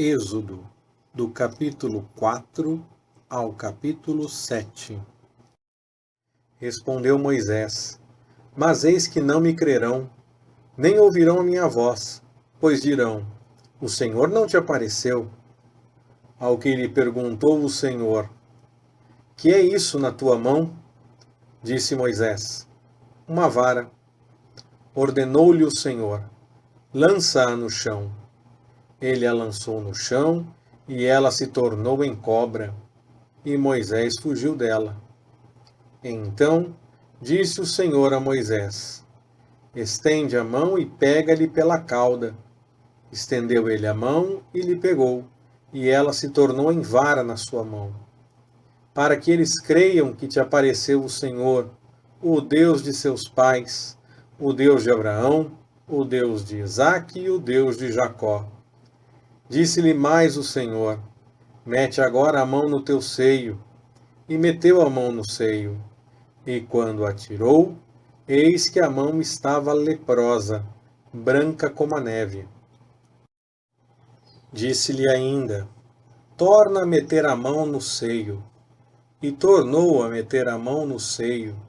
Êxodo, do capítulo 4 ao capítulo 7. Respondeu Moisés: Mas eis que não me crerão, nem ouvirão a minha voz, pois dirão: O Senhor não te apareceu. Ao que lhe perguntou o Senhor: Que é isso na tua mão? Disse Moisés: Uma vara. Ordenou-lhe o Senhor: Lança-a no chão. Ele a lançou no chão, e ela se tornou em cobra, e Moisés fugiu dela. Então disse o Senhor a Moisés: Estende a mão e pega-lhe pela cauda. Estendeu ele a mão e lhe pegou, e ela se tornou em vara na sua mão. Para que eles creiam que te apareceu o Senhor, o Deus de seus pais, o Deus de Abraão, o Deus de Isaque e o Deus de Jacó. Disse-lhe mais o Senhor: Mete agora a mão no teu seio. E meteu a mão no seio. E quando a tirou, eis que a mão estava leprosa, branca como a neve. Disse-lhe ainda: Torna a meter a mão no seio. E tornou a meter a mão no seio.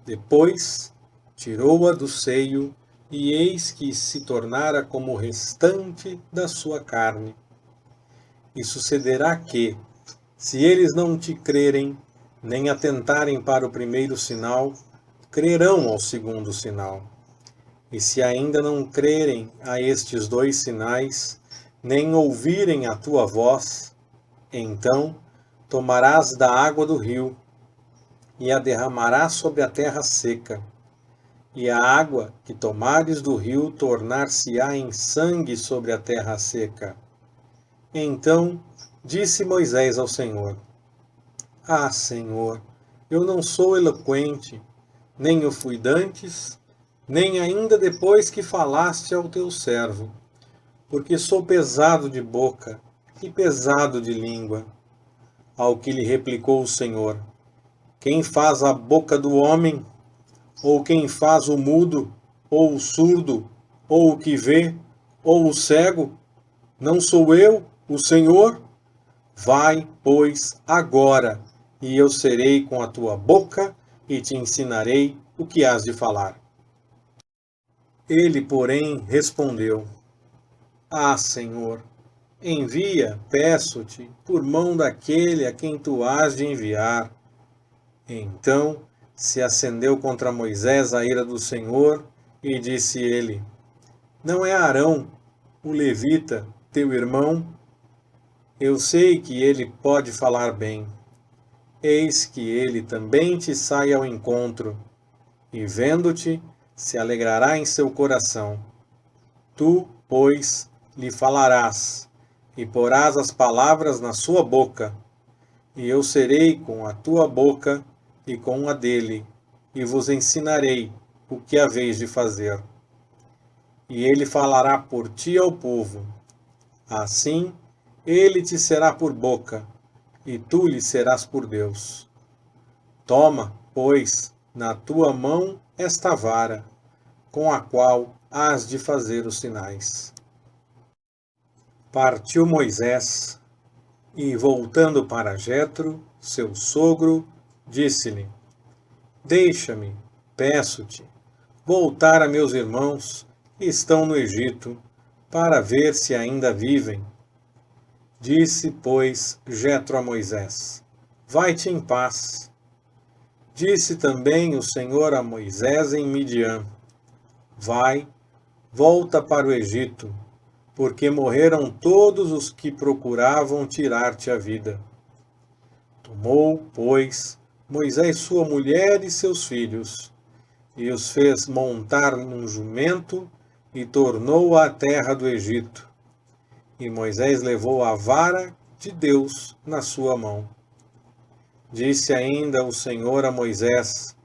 Depois tirou-a do seio, e eis que se tornara como o restante da sua carne. E sucederá que, se eles não te crerem, nem atentarem para o primeiro sinal, crerão ao segundo sinal. E se ainda não crerem a estes dois sinais, nem ouvirem a tua voz, então tomarás da água do rio, e a derramarás sobre a terra seca. E a água que tomares do rio tornar-se-á em sangue sobre a terra seca. Então disse Moisés ao Senhor: Ah, Senhor, eu não sou eloquente, nem o fui dantes, nem ainda depois que falaste ao teu servo, porque sou pesado de boca e pesado de língua. Ao que lhe replicou o Senhor: Quem faz a boca do homem? Ou quem faz o mudo, ou o surdo, ou o que vê, ou o cego? Não sou eu, o Senhor? Vai, pois, agora, e eu serei com a tua boca e te ensinarei o que hás de falar. Ele, porém, respondeu: Ah, Senhor, envia, peço-te, por mão daquele a quem tu hás de enviar. Então se acendeu contra Moisés a ira do Senhor, e disse ele: Não é Arão, o levita, teu irmão? Eu sei que ele pode falar bem. Eis que ele também te sai ao encontro, e vendo-te, se alegrará em seu coração. Tu, pois, lhe falarás, e porás as palavras na sua boca, e eu serei com a tua boca e com a dele, e vos ensinarei o que haveis de fazer. E ele falará por ti ao povo. Assim, ele te será por boca, e tu lhe serás por Deus. Toma, pois, na tua mão esta vara, com a qual hás de fazer os sinais. Partiu Moisés, e voltando para Jetro, seu sogro, disse-lhe: Deixa-me, peço-te, voltar a meus irmãos que estão no Egito, para ver se ainda vivem. Disse, pois, Jetro a Moisés: Vai-te em paz. Disse também o Senhor a Moisés em Midian: Vai, volta para o Egito, porque morreram todos os que procuravam tirar-te a vida. Tomou, pois, Moisés sua mulher e seus filhos, e os fez montar num jumento, e tornou à terra do Egito. E Moisés levou a vara de Deus na sua mão. Disse ainda o Senhor a Moisés: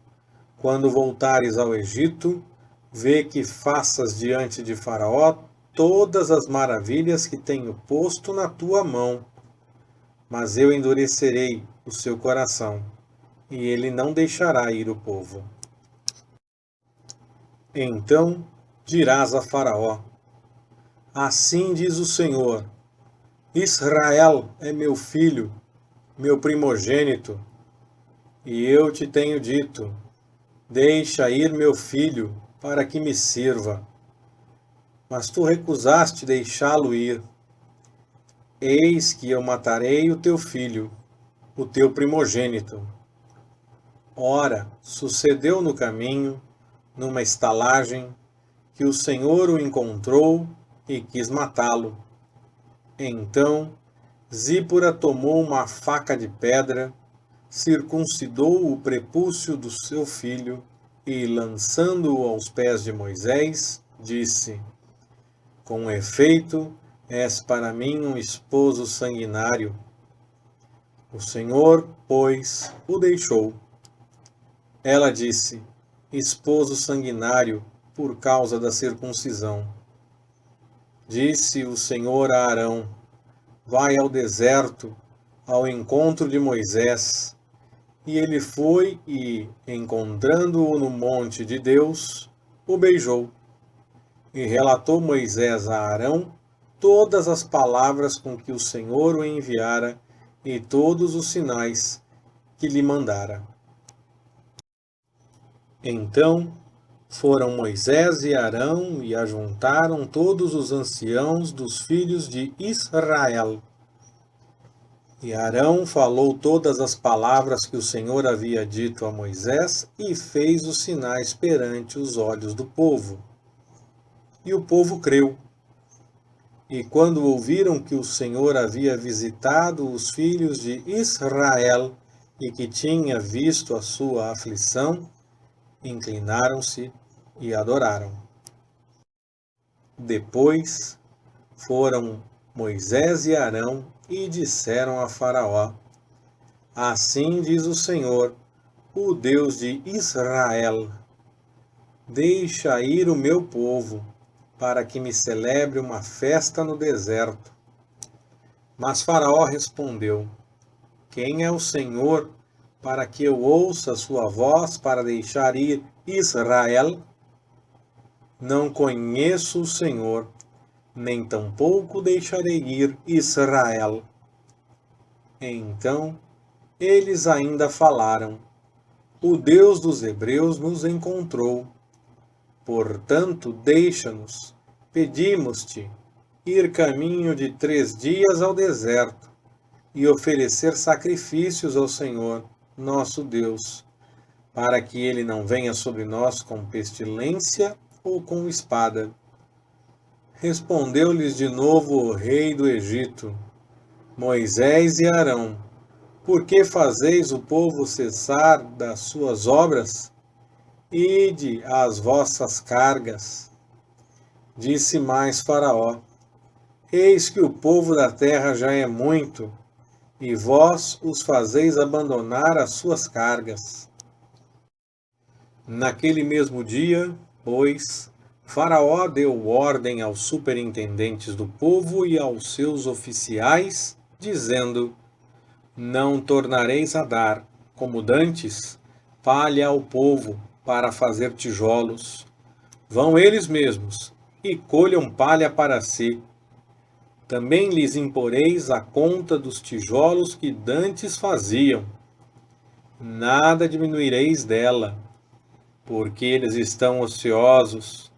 Quando voltares ao Egito, vê que faças diante de Faraó todas as maravilhas que tenho posto na tua mão. Mas eu endurecerei o seu coração, e ele não deixará ir o povo. Então dirás a Faraó: Assim diz o Senhor: Israel é meu filho, meu primogênito, e eu te tenho dito: deixa ir meu filho, para que me sirva. Mas tu recusaste deixá-lo ir. Eis que eu matarei o teu filho, o teu primogênito. Ora, sucedeu no caminho, numa estalagem, que o Senhor o encontrou e quis matá-lo. Então Zípora tomou uma faca de pedra, circuncidou o prepúcio do seu filho e, lançando-o aos pés de Moisés, disse: com efeito, és para mim um esposo sanguinário. O Senhor, pois, o deixou. Ela disse: esposo sanguinário, por causa da circuncisão. Disse o Senhor a Arão: vai ao deserto, ao encontro de Moisés. E ele foi e, encontrando-o no monte de Deus, o beijou. E relatou Moisés a Arão todas as palavras com que o Senhor o enviara e todos os sinais que lhe mandara. Então foram Moisés e Arão e ajuntaram todos os anciãos dos filhos de Israel. E Arão falou todas as palavras que o Senhor havia dito a Moisés e fez os sinais perante os olhos do povo. E o povo creu. E quando ouviram que o Senhor havia visitado os filhos de Israel e que tinha visto a sua aflição, inclinaram-se e adoraram. Depois foram Moisés e Arão e disseram a Faraó: assim diz o Senhor, o Deus de Israel: deixa ir o meu povo, para que me celebre uma festa no deserto. Mas Faraó respondeu: quem é o Senhor, para que eu ouça sua voz para deixar ir Israel? Não conheço o Senhor, nem tampouco deixarei ir Israel. Então eles ainda falaram: o Deus dos hebreus nos encontrou. Portanto, deixa-nos, pedimos-te, ir caminho de 3 dias ao deserto e oferecer sacrifícios ao Senhor, nosso Deus, para que ele não venha sobre nós com pestilência ou com espada. Respondeu-lhes de novo o rei do Egito: Moisés e Arão, por que fazeis o povo cessar das suas obras? Ide às vossas cargas. Disse mais Faraó: eis que o povo da terra já é muito, e vós os fazeis abandonar as suas cargas. Naquele mesmo dia, pois, Faraó deu ordem aos superintendentes do povo e aos seus oficiais, dizendo: não tornareis a dar, como dantes, palha ao povo para fazer tijolos. Vão eles mesmos e colham palha para si. Também lhes imporeis a conta dos tijolos que dantes faziam. Nada diminuireis dela, porque eles estão ociosos.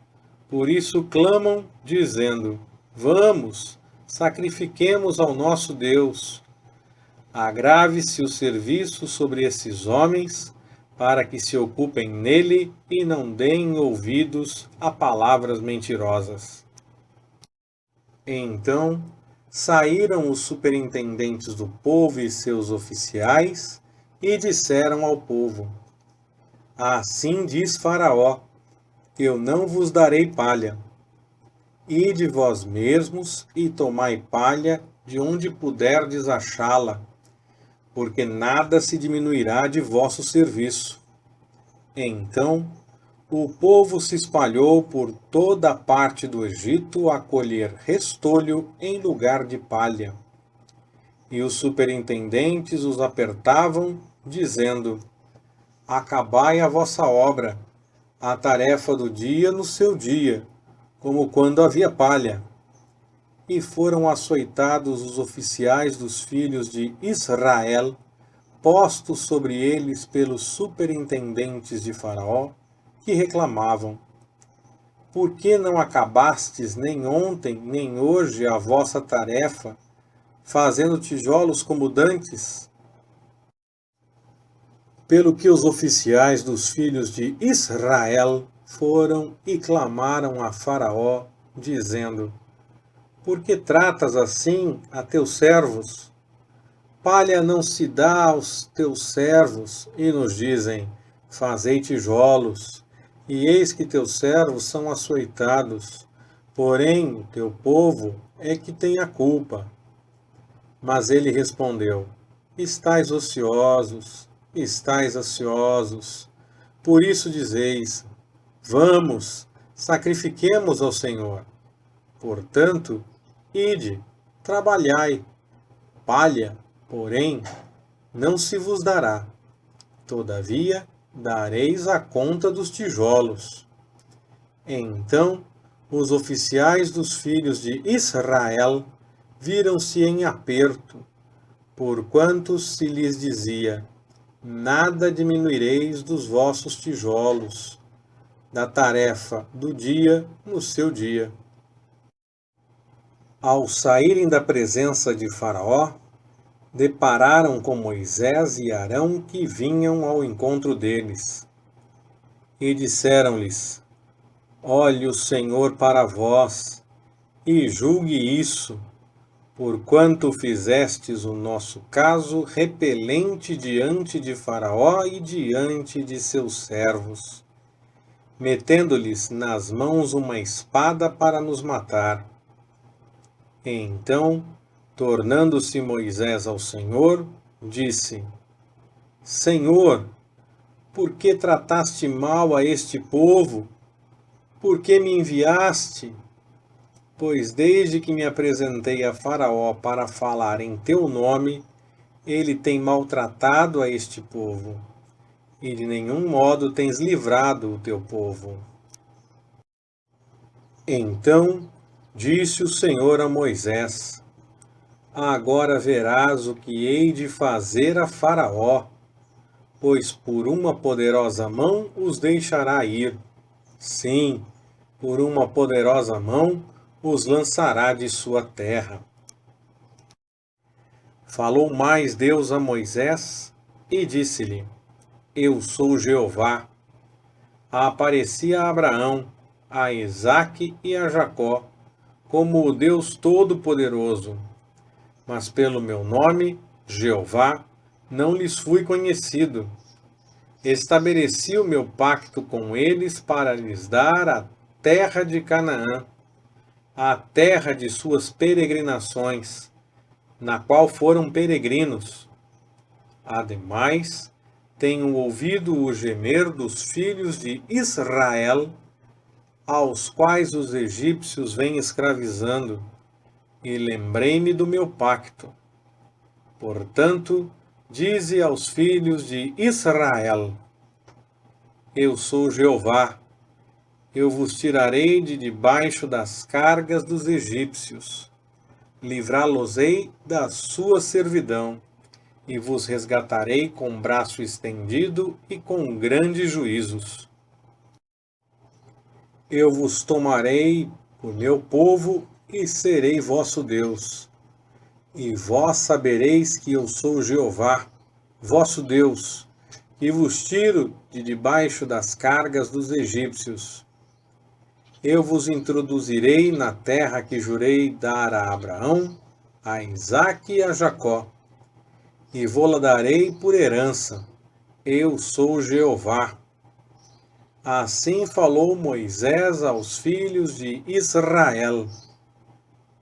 Por isso clamam, dizendo: vamos, sacrifiquemos ao nosso Deus. Agrave-se o serviço sobre esses homens, para que se ocupem nele e não deem ouvidos a palavras mentirosas. Então saíram os superintendentes do povo e seus oficiais e disseram ao povo: assim diz Faraó: eu não vos darei palha. Ide vós mesmos e tomai palha de onde puderdes achá-la, porque nada se diminuirá de vosso serviço. Então o povo se espalhou por toda a parte do Egito a colher restolho em lugar de palha. E os superintendentes os apertavam, dizendo: acabai a vossa obra, a tarefa do dia no seu dia, como quando havia palha. e foram açoitados os oficiais dos filhos de Israel, postos sobre eles pelos superintendentes de Faraó, que reclamavam: Por que não acabastes nem ontem, nem hoje a vossa tarefa, fazendo tijolos como dantes? Pelo que os oficiais dos filhos de Israel foram e clamaram a Faraó, dizendo: Por que tratas assim a teus servos? Palha não se dá aos teus servos, e nos dizem: Fazei tijolos, e eis que teus servos são açoitados, porém o teu povo é que tem a culpa. Mas ele respondeu: Estais ociosos, estais ansiosos, por isso dizeis: Vamos, sacrifiquemos ao Senhor. Portanto, ide, trabalhai. Palha, porém, não se vos dará. Todavia, dareis a conta dos tijolos. Então, os oficiais dos filhos de Israel viram-se em aperto, porquanto se lhes dizia: Nada diminuireis dos vossos tijolos, da tarefa do dia no seu dia. Ao saírem da presença de Faraó, depararam com Moisés e Arão que vinham ao encontro deles. E disseram-lhes: Olhe o Senhor para vós, e julgue isso, porquanto fizestes o nosso caso repelente diante de Faraó e diante de seus servos, metendo-lhes nas mãos uma espada para nos matar. Então, tornando-se Moisés ao Senhor, disse: Senhor, por que trataste mal a este povo? Por que me enviaste? Pois desde que me apresentei a Faraó para falar em teu nome, ele tem maltratado a este povo, e de nenhum modo tens livrado o teu povo. Então disse o Senhor a Moisés: Agora verás o que hei de fazer a Faraó, pois por uma poderosa mão os deixará ir. Sim, por uma poderosa mão os lançará de sua terra. Falou mais Deus a Moisés e disse-lhe: Eu sou Jeová. Apareci a Abraão, a Isaque e a Jacó, como o Deus Todo-Poderoso. Mas pelo meu nome, Jeová, não lhes fui conhecido. Estabeleci o meu pacto com eles para lhes dar a terra de Canaã, a terra de suas peregrinações, na qual foram peregrinos. Ademais, tenho ouvido o gemer dos filhos de Israel, aos quais os egípcios vêm escravizando, e lembrei-me do meu pacto. Portanto, dize aos filhos de Israel: Eu sou Jeová, eu vos tirarei de debaixo das cargas dos egípcios, livrá-los-ei da sua servidão, e vos resgatarei com braço estendido e com grandes juízos. Eu vos tomarei por meu povo e serei vosso Deus. E vós sabereis que eu sou Jeová, vosso Deus, que vos tiro de debaixo das cargas dos egípcios. Eu vos introduzirei na terra que jurei dar a Abraão, a Isaque e a Jacó, e vô-la darei por herança. Eu sou Jeová. Assim falou Moisés aos filhos de Israel.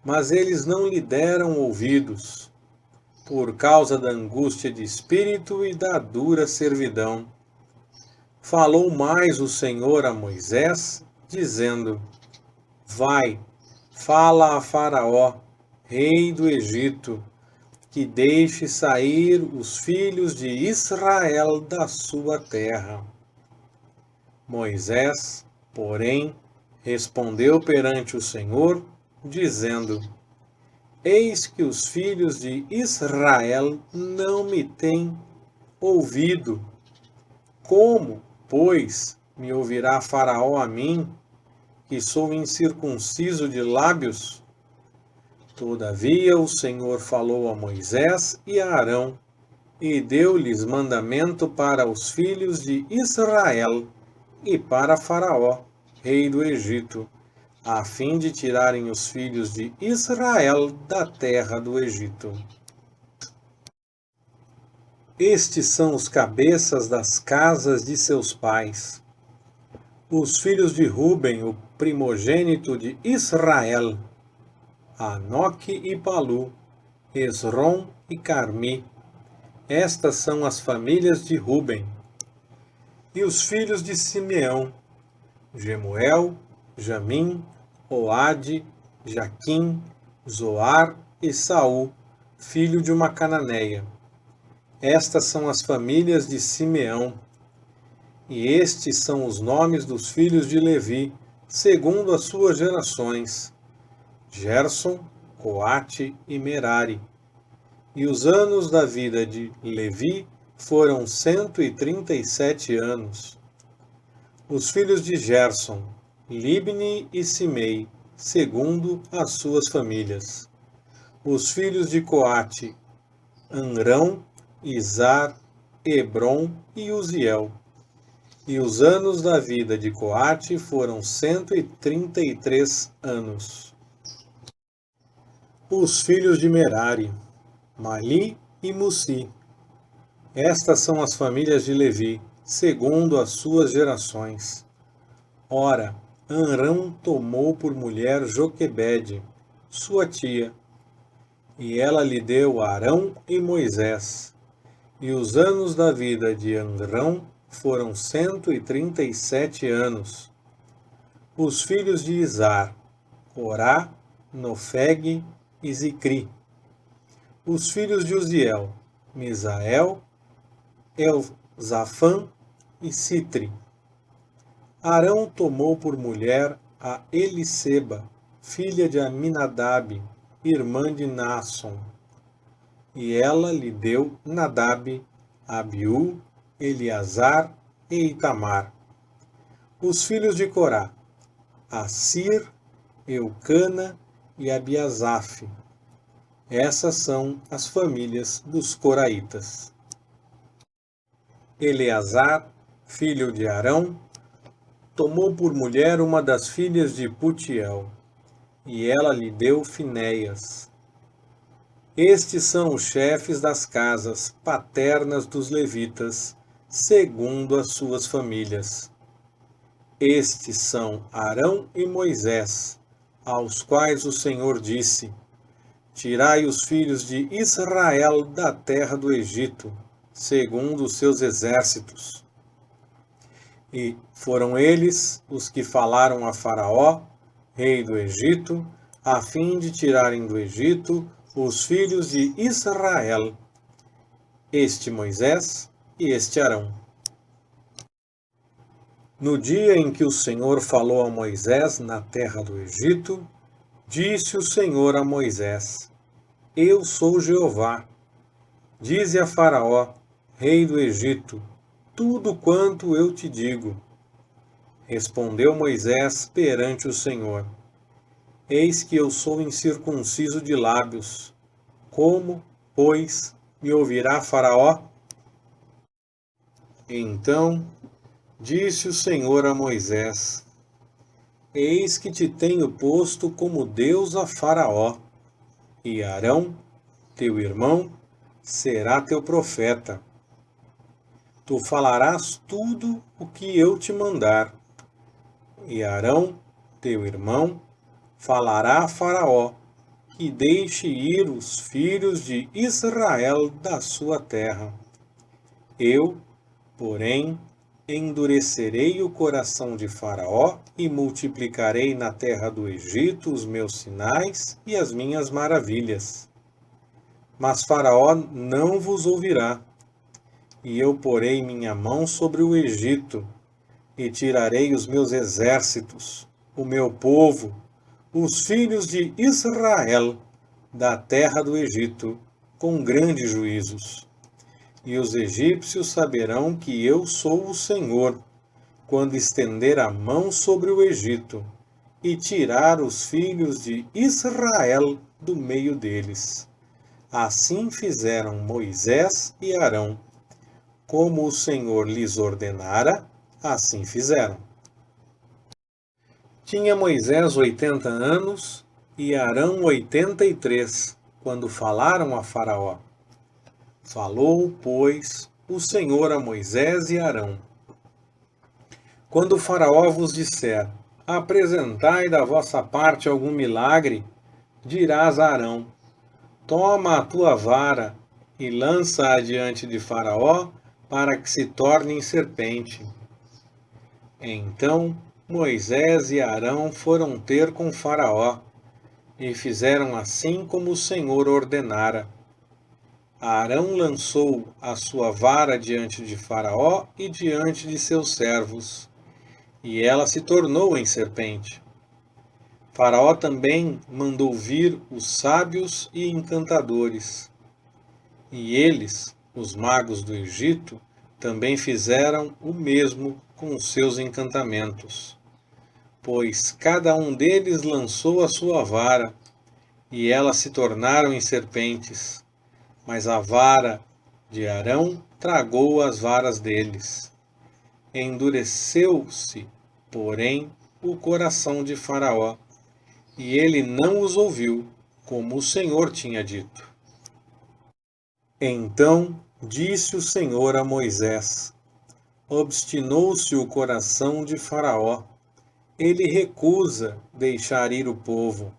Mas eles não lhe deram ouvidos, por causa da angústia de espírito e da dura servidão. Falou mais o Senhor a Moisés, dizendo: Vai, fala a Faraó, rei do Egito, que deixe sair os filhos de Israel da sua terra. Moisés, porém, respondeu perante o Senhor, dizendo: Eis que os filhos de Israel não me têm ouvido. Como, pois, me ouvirá Faraó a mim, que sou incircunciso de lábios? Todavia o Senhor falou a Moisés e a Arão, e deu-lhes mandamento para os filhos de Israel e para Faraó, rei do Egito, a fim de tirarem os filhos de Israel da terra do Egito. Estes são os cabeças das casas de seus pais. Os filhos de Ruben, o primogênito de Israel, Anoque e Palu, Esrom e Carmi. Estas são as famílias de Ruben. E os filhos de Simeão, Jemuel, Jamim, Oade, Jaquim, Zoar e Saul, filho de uma cananeia. Estas são as famílias de Simeão. E estes são os nomes dos filhos de Levi, segundo as suas gerações: Gerson, Coate e Merari. E os anos da vida de Levi foram 137 anos. Os filhos de Gerson, Libni e Simei, segundo as suas famílias. Os filhos de Coate, Amrão, Izar, Hebron e Uziel. E os anos da vida de Coate foram 133 anos. Os filhos de Merari, Mali e Mussi. Estas são as famílias de Levi, segundo as suas gerações. Ora, Amrão tomou por mulher Joquebede, sua tia, e ela lhe deu Arão e Moisés. E os anos da vida de Amrão foram 137 anos. Os filhos de Izar, Corá, Nofeg e Zicri. Os filhos de Uziel, Misael, Elzafã e Citri. Arão tomou por mulher a Eliseba, filha de Aminadab, irmã de Naasson. E ela lhe deu Nadab, Abiú, Eleazar e Itamar. Os filhos de Corá, Assir, Eucana e Abiasaf. Essas são as famílias dos coraitas. Eleazar, filho de Arão, tomou por mulher uma das filhas de Putiel, e ela lhe deu Finéias. Estes são os chefes das casas paternas dos levitas, segundo as suas famílias. Estes são Arão e Moisés, aos quais o Senhor disse: Tirai os filhos de Israel da terra do Egito, segundo os seus exércitos. E foram eles os que falaram a Faraó, rei do Egito, a fim de tirarem do Egito os filhos de Israel, este Moisés e este Arão. No dia em que o Senhor falou a Moisés na terra do Egito, disse o Senhor a Moisés: Eu sou Jeová. Dize a Faraó, rei do Egito, tudo quanto eu te digo. Respondeu Moisés perante o Senhor: Eis que eu sou incircunciso de lábios. Como, pois, me ouvirá Faraó? Então disse o Senhor a Moisés: Eis que te tenho posto como Deus a Faraó, e Arão, teu irmão, será teu profeta. Tu falarás tudo o que eu te mandar. E Arão, teu irmão, falará a Faraó, que deixe ir os filhos de Israel da sua terra. Eu, porém, endurecerei o coração de Faraó e multiplicarei na terra do Egito os meus sinais e as minhas maravilhas. Mas Faraó não vos ouvirá, e eu porei minha mão sobre o Egito, e tirarei os meus exércitos, o meu povo, os filhos de Israel, da terra do Egito com grandes juízos. E os egípcios saberão que eu sou o Senhor, quando estender a mão sobre o Egito e tirar os filhos de Israel do meio deles. Assim fizeram Moisés e Arão. Como o Senhor lhes ordenara, assim fizeram. Tinha Moisés 80 anos e Arão 83, quando falaram a Faraó. Falou, pois, o Senhor a Moisés e Arão. Quando o Faraó vos disser, apresentai da vossa parte algum milagre, dirás a Arão, toma a tua vara e lança-a diante de Faraó, para que se torne em serpente. Então Moisés e Arão foram ter com Faraó, e fizeram assim como o Senhor ordenara. Arão lançou a sua vara diante de Faraó e diante de seus servos, e ela se tornou em serpente. Faraó também mandou vir os sábios e encantadores. E eles, os magos do Egito, também fizeram o mesmo com os seus encantamentos. Pois cada um deles lançou a sua vara, e elas se tornaram em serpentes. Mas a vara de Arão tragou as varas deles. Endureceu-se, porém, o coração de Faraó, e ele não os ouviu, como o Senhor tinha dito. Então disse o Senhor a Moisés: obstinou-se o coração de Faraó, ele recusa deixar ir o povo.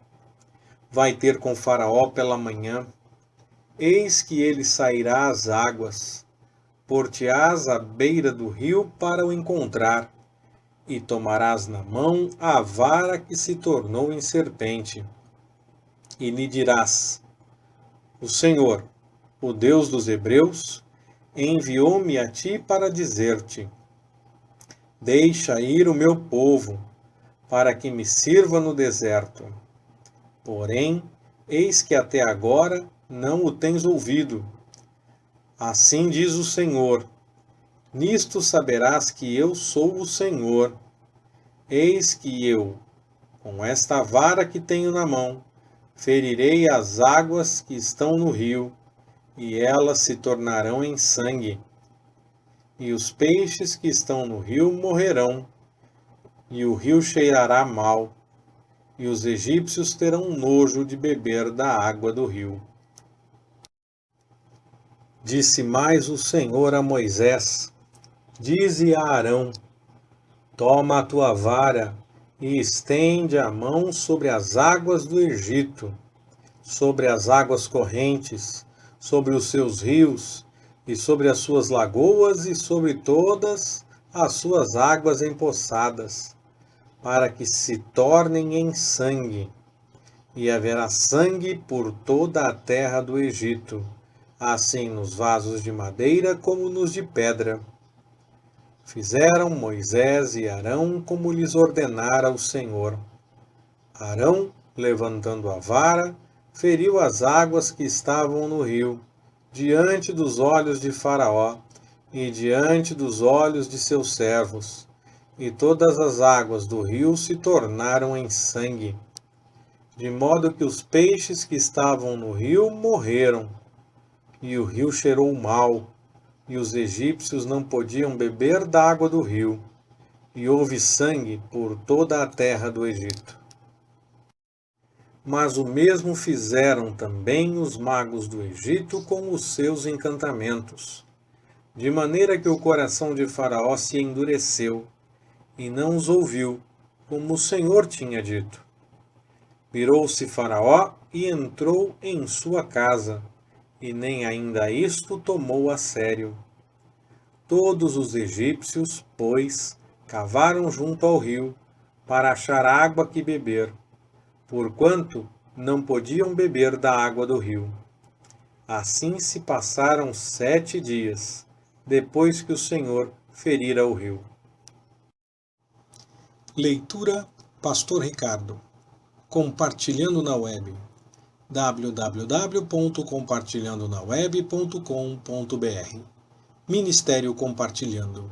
Vai ter com Faraó pela manhã, eis que ele sairá às águas, por-te-ás à beira do rio para o encontrar, e tomarás na mão a vara que se tornou em serpente, e lhe dirás: o Senhor, o Deus dos Hebreus, enviou-me a ti para dizer-te: deixa ir o meu povo, para que me sirva no deserto. Porém, eis que até agora não o tens ouvido. Assim diz o Senhor: nisto saberás que eu sou o Senhor. Eis que eu, com esta vara que tenho na mão, ferirei as águas que estão no rio, e elas se tornarão em sangue. E os peixes que estão no rio morrerão, e o rio cheirará mal, e os egípcios terão nojo de beber da água do rio. Disse mais o Senhor a Moisés: dize a Arão: toma a tua vara e estende a mão sobre as águas do Egito, sobre as águas correntes, sobre os seus rios, e sobre as suas lagoas, e sobre todas as suas águas empoçadas, para que se tornem em sangue. E haverá sangue por toda a terra do Egito, assim nos vasos de madeira como nos de pedra. Fizeram Moisés e Arão como lhes ordenara o Senhor. Arão, levantando a vara, feriu as águas que estavam no rio, diante dos olhos de Faraó e diante dos olhos de seus servos, e todas as águas do rio se tornaram em sangue, de modo que os peixes que estavam no rio morreram, e o rio cheirou mal, e os egípcios não podiam beber da água do rio, e houve sangue por toda a terra do Egito. Mas o mesmo fizeram também os magos do Egito com os seus encantamentos, de maneira que o coração de Faraó se endureceu, e não os ouviu, como o Senhor tinha dito. Virou-se Faraó e entrou em sua casa, e nem ainda isto tomou a sério. Todos os egípcios, pois, cavaram junto ao rio, para achar água que beber, porquanto não podiam beber da água do rio. Assim se passaram 7 dias, depois que o Senhor ferira o rio. Leitura Pastor Ricardo. Compartilhando na web. www.compartilhandonaweb.com.br. Ministério Compartilhando.